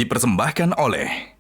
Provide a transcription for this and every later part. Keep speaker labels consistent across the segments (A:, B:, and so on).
A: dipersembahkan oleh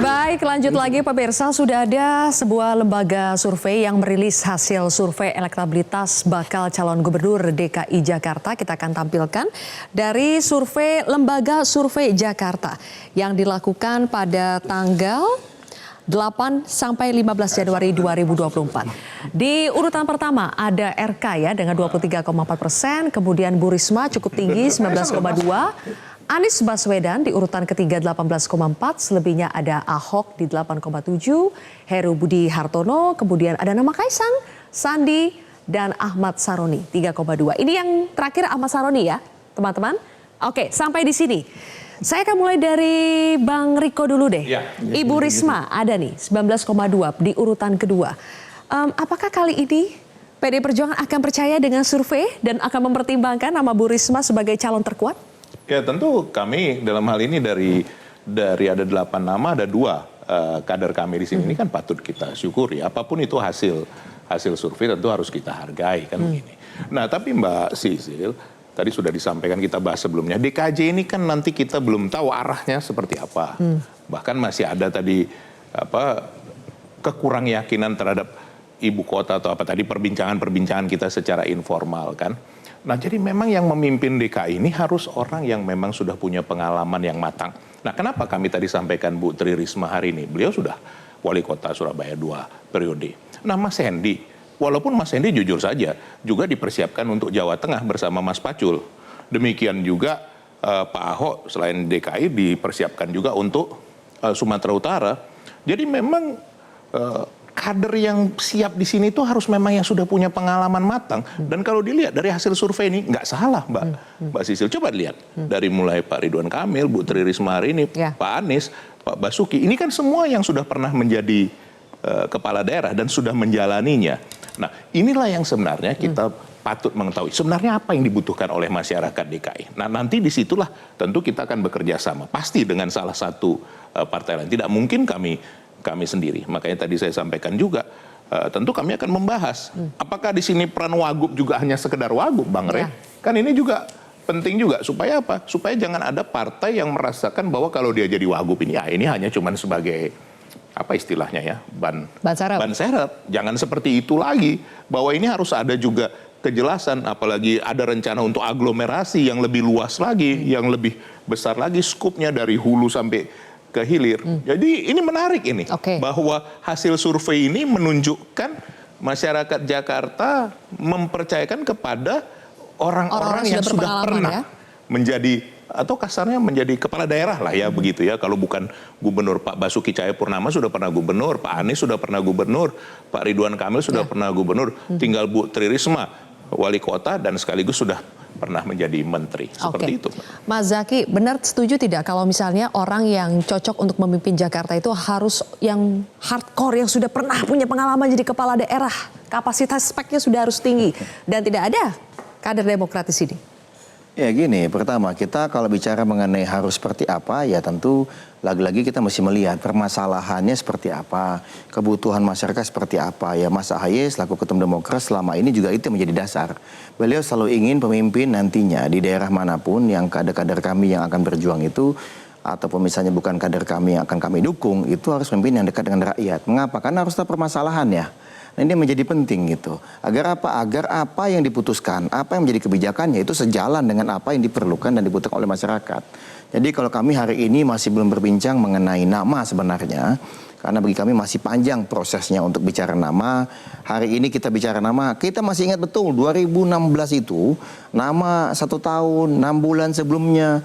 B: Baik, lanjut lagi pemirsa, sudah ada sebuah lembaga survei yang merilis hasil survei elektabilitas bakal calon gubernur DKI Jakarta. Kita akan tampilkan dari survei Lembaga Survei Jakarta yang dilakukan pada tanggal 8 sampai 15 Januari 2024. Di urutan pertama ada RK ya dengan 23,4%, kemudian Bu Risma cukup tinggi 19,2%. Anies Baswedan di urutan ketiga 18,4, selebihnya ada Ahok di 8,7, Heru Budi Hartono, kemudian ada nama Kaisang, Sandi, dan Ahmad Saroni 3,2. Ini yang terakhir Ahmad Saroni ya teman-teman. Oke, sampai di sini. Saya akan mulai dari Bang Riko dulu deh. Ya, Ibu Risma ada nih 19,2 di urutan kedua. Apakah kali ini PDI Perjuangan akan percaya dengan survei dan akan mempertimbangkan nama Bu Risma sebagai calon terkuat?
C: Ya tentu kami dalam hal ini dari ada 8 nama ada 2 kader kami di sini. Ini kan patut kita syukuri. Apapun itu hasil survei tentu harus kita hargai kan begini. Nah tapi Mbak Sisil tadi sudah disampaikan kita bahas sebelumnya. DKJ ini kan nanti kita belum tahu arahnya seperti apa. Bahkan masih ada tadi kekurang yakinan terhadap ibu kota atau apa tadi perbincangan kita secara informal kan. Nah jadi memang yang memimpin DKI ini harus orang yang memang sudah punya pengalaman yang matang. Nah kenapa kami tadi sampaikan Bu Tri Risma hari ini? Beliau sudah wali kota Surabaya 2 periode. Nah Mas Hendy, walaupun Mas Hendy jujur saja juga dipersiapkan untuk Jawa Tengah bersama Mas Pacul. Demikian juga Pak Ahok selain DKI dipersiapkan juga untuk Sumatera Utara. Jadi memang kader yang siap di sini itu harus memang yang sudah punya pengalaman matang. Dan kalau dilihat dari hasil survei ini nggak salah Mbak Sisil. Coba lihat dari mulai Pak Ridwan Kamil, Bu Tri Risma hari ini, Pak Anies, Pak Basuki. Ini kan semua yang sudah pernah menjadi kepala daerah dan sudah menjalaninya. Nah inilah yang sebenarnya kita patut mengetahui. Sebenarnya apa yang dibutuhkan oleh masyarakat DKI. Nah nanti disitulah tentu kita akan bekerja sama. Pasti dengan salah satu partai lain. Tidak mungkin kami sendiri. Makanya tadi saya sampaikan juga, tentu kami akan membahas. Apakah di sini peran Wagub juga hanya sekedar Wagub, Bang Rey? Kan ini juga penting juga. Supaya apa? Supaya jangan ada partai yang merasakan bahwa kalau dia jadi Wagub ini, ini hanya cuman sebagai, apa istilahnya ya, ban serep. Jangan seperti itu lagi. Bahwa ini harus ada juga kejelasan, apalagi ada rencana untuk aglomerasi yang lebih luas lagi, yang lebih besar lagi skupnya dari hulu sampai ke hilir. Jadi ini menarik ini, bahwa hasil survei ini menunjukkan masyarakat Jakarta mempercayakan kepada orang-orang yang sudah pernah menjadi, atau kasarnya menjadi kepala daerah lah ya begitu ya. Kalau bukan gubernur, Pak Basuki Cahayapurnama sudah pernah gubernur, Pak Anies sudah pernah gubernur, Pak Ridwan Kamil sudah pernah gubernur, tinggal Bu Tri Risma wali kota dan sekaligus sudah pernah menjadi menteri. Seperti itu.
B: Mas Zaky, benar setuju tidak kalau misalnya orang yang cocok untuk memimpin Jakarta itu harus yang hardcore, yang sudah pernah punya pengalaman jadi kepala daerah, kapasitas speknya sudah harus tinggi, dan tidak ada kader Demokrat di sini?
A: Ya gini, pertama kita kalau bicara mengenai harus seperti apa, ya tentu lagi-lagi kita mesti melihat permasalahannya seperti apa, kebutuhan masyarakat seperti apa. Ya Mas Ahaye selaku Ketum Demokrat selama ini juga itu menjadi dasar. Beliau selalu ingin pemimpin nantinya di daerah manapun yang kader-kader kami yang akan berjuang itu, ataupun misalnya bukan kader kami yang akan kami dukung, itu harus pemimpin yang dekat dengan rakyat. Mengapa? Karena harus tahu permasalahannya. Nah, ini menjadi penting gitu. Agar apa? Agar apa yang diputuskan, apa yang menjadi kebijakannya itu sejalan dengan apa yang diperlukan dan dibutuhkan oleh masyarakat. Jadi kalau kami hari ini masih belum berbincang mengenai nama sebenarnya, karena bagi kami masih panjang prosesnya untuk bicara nama. Hari ini kita bicara nama, kita masih ingat betul 2016 itu, nama 1 tahun, 6 bulan sebelumnya,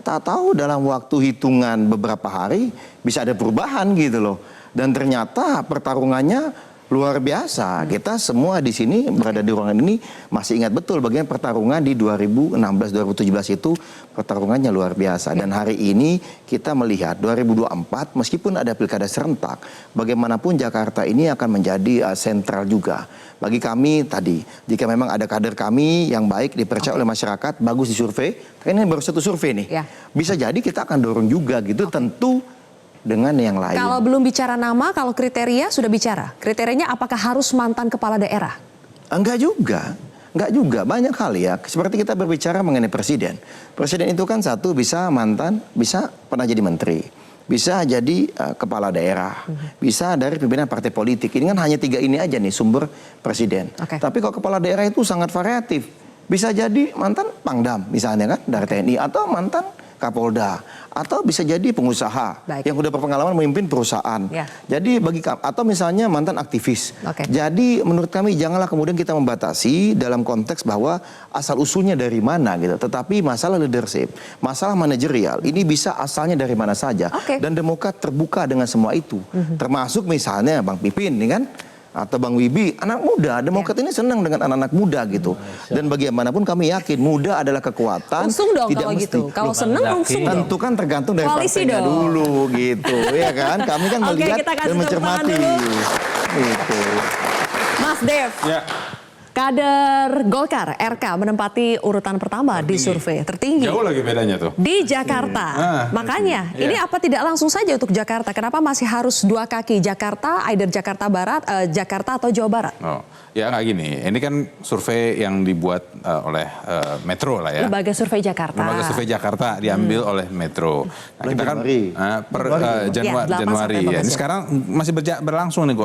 A: tak tahu dalam waktu hitungan beberapa hari bisa ada perubahan gitu loh. Dan ternyata pertarungannya luar biasa. Kita semua di sini berada di ruangan ini masih ingat betul bagaimana pertarungan di 2016-2017 itu pertarungannya luar biasa. Dan hari ini kita melihat 2024 meskipun ada pilkada serentak, bagaimanapun Jakarta ini akan menjadi sentral juga. Bagi kami tadi, jika memang ada kader kami yang baik dipercaya oleh masyarakat, bagus di survei, ini baru satu survei nih.
B: Ya.
A: Bisa jadi kita akan dorong juga gitu, tentu dengan yang lain.
B: Kalau belum bicara nama, kalau kriteria sudah bicara. Kriterianya apakah harus mantan kepala daerah?
A: Enggak juga. Enggak juga. Banyak hal ya. Seperti kita berbicara mengenai presiden. Presiden itu kan satu bisa mantan, bisa pernah jadi menteri. Bisa jadi kepala daerah. Bisa dari pimpinan partai politik. Ini kan hanya 3 ini aja nih sumber presiden. Tapi kalau kepala daerah itu sangat variatif. Bisa jadi mantan Pangdam misalnya kan dari TNI. Atau mantan Kapolda, atau bisa jadi pengusaha yang udah berpengalaman memimpin perusahaan. Jadi bagi kami, atau misalnya mantan aktivis. Jadi menurut kami janganlah kemudian kita membatasi dalam konteks bahwa asal usulnya dari mana gitu. Tetapi masalah leadership, masalah manajerial ini bisa asalnya dari mana saja. Dan Demokrat terbuka dengan semua itu. Termasuk misalnya Bang Pipin, nih kan? Atau Bang Wibi, anak muda. Demokrat ini senang dengan anak-anak muda gitu. Dan bagaimanapun kami yakin muda adalah kekuatan.
B: Usung dong
A: tidak
B: kalau
A: mesti.
B: gitu. Kalau senang usung dong.
A: Tentu kan tergantung dari
B: Koalisi
A: partainya
B: dong.
A: dulu gitu. Ya kan? Kami kan melihat
B: kita kasih
A: dan
B: tepuk tangan
A: mencermati.
B: dulu.
A: Gitu.
B: Mas Dev.
D: Ya.
B: Kader Golkar RK menempati urutan pertama di survei tertinggi.
D: Jauh lagi bedanya tuh.
B: Di Jakarta. Makanya ini apa tidak langsung saja untuk Jakarta? Kenapa masih harus 2 kaki Jakarta, either Jakarta Barat, Jakarta atau Jawa Barat?
D: Oh, ya nggak gini. Ini kan survei yang dibuat oleh Metro lah ya.
B: Lembaga Survei Jakarta.
D: Lembaga Survei Jakarta diambil oleh Metro. Nah, kita kan per Januari ya. Ini sekarang masih berlangsung nih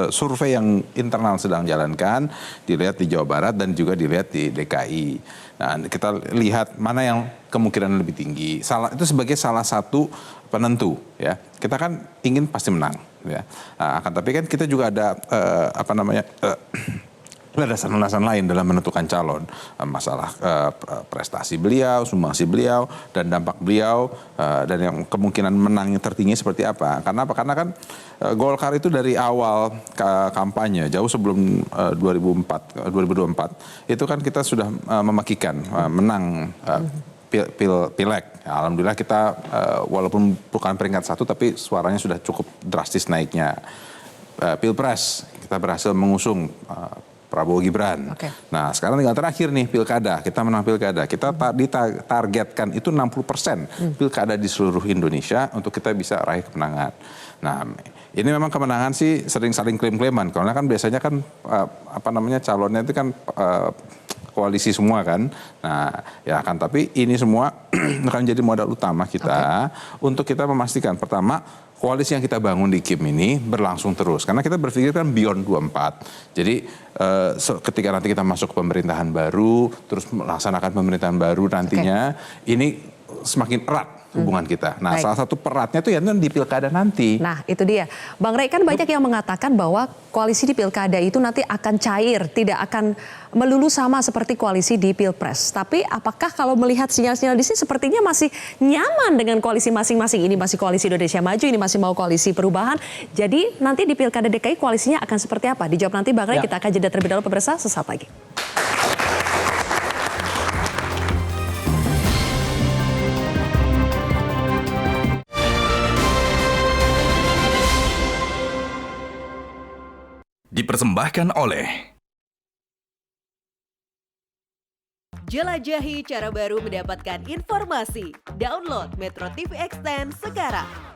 D: survei yang internal sedang jalankan. Dilihat di Jawa Barat dan juga dilihat di DKI. Nah, kita lihat mana yang kemungkinan lebih tinggi. Itu sebagai salah satu penentu ya. Kita kan ingin pasti menang ya. Nah, tapi kan kita juga ada landasan-landasan lain dalam menentukan calon. Masalah prestasi beliau, sumbangsi beliau, dan dampak beliau, dan yang kemungkinan menangnya tertinggi seperti apa. Karena apa? Karena kan Golkar itu dari awal kampanye, jauh sebelum 2024, itu kan kita sudah memakikan menang Pileg. Ya, alhamdulillah kita walaupun bukan peringkat 1, tapi suaranya sudah cukup drastis naiknya. Pilpres, kita berhasil mengusung Prabowo Gibran. Nah sekarang tinggal terakhir nih pilkada, kita menang pilkada. Kita ditargetkan itu 60% pilkada di seluruh Indonesia untuk kita bisa raih kemenangan. Nah ini memang kemenangan sih sering saling klaim-klaiman. Karena kan biasanya kan calonnya itu kan koalisi semua kan. Nah ya kan, tapi ini semua akan menjadi modal utama kita untuk kita memastikan pertama, koalisi yang kita bangun di KIM ini berlangsung terus. Karena kita berpikir kan beyond 24. Jadi ketika nanti kita masuk ke pemerintahan baru, terus melaksanakan pemerintahan baru nantinya, ini semakin erat hubungan kita. Nah salah satu peratnya itu ya di pilkada nanti.
B: Nah itu dia. Bang Rey, kan banyak yang mengatakan bahwa koalisi di pilkada itu nanti akan cair, tidak akan melulu sama seperti koalisi di pilpres. Tapi apakah kalau melihat sinyal-sinyal di sini sepertinya masih nyaman dengan koalisi masing-masing? Ini masih koalisi Indonesia Maju, ini masih mau koalisi perubahan. Jadi nanti di pilkada DKI koalisinya akan seperti apa? Dijawab nanti Bang Rey, kita akan jeda terlebih dahulu pemirsa, sesaat lagi.
E: Dipersembahkan oleh Jelajahi cara baru mendapatkan informasi. Download Metro TV Extend sekarang.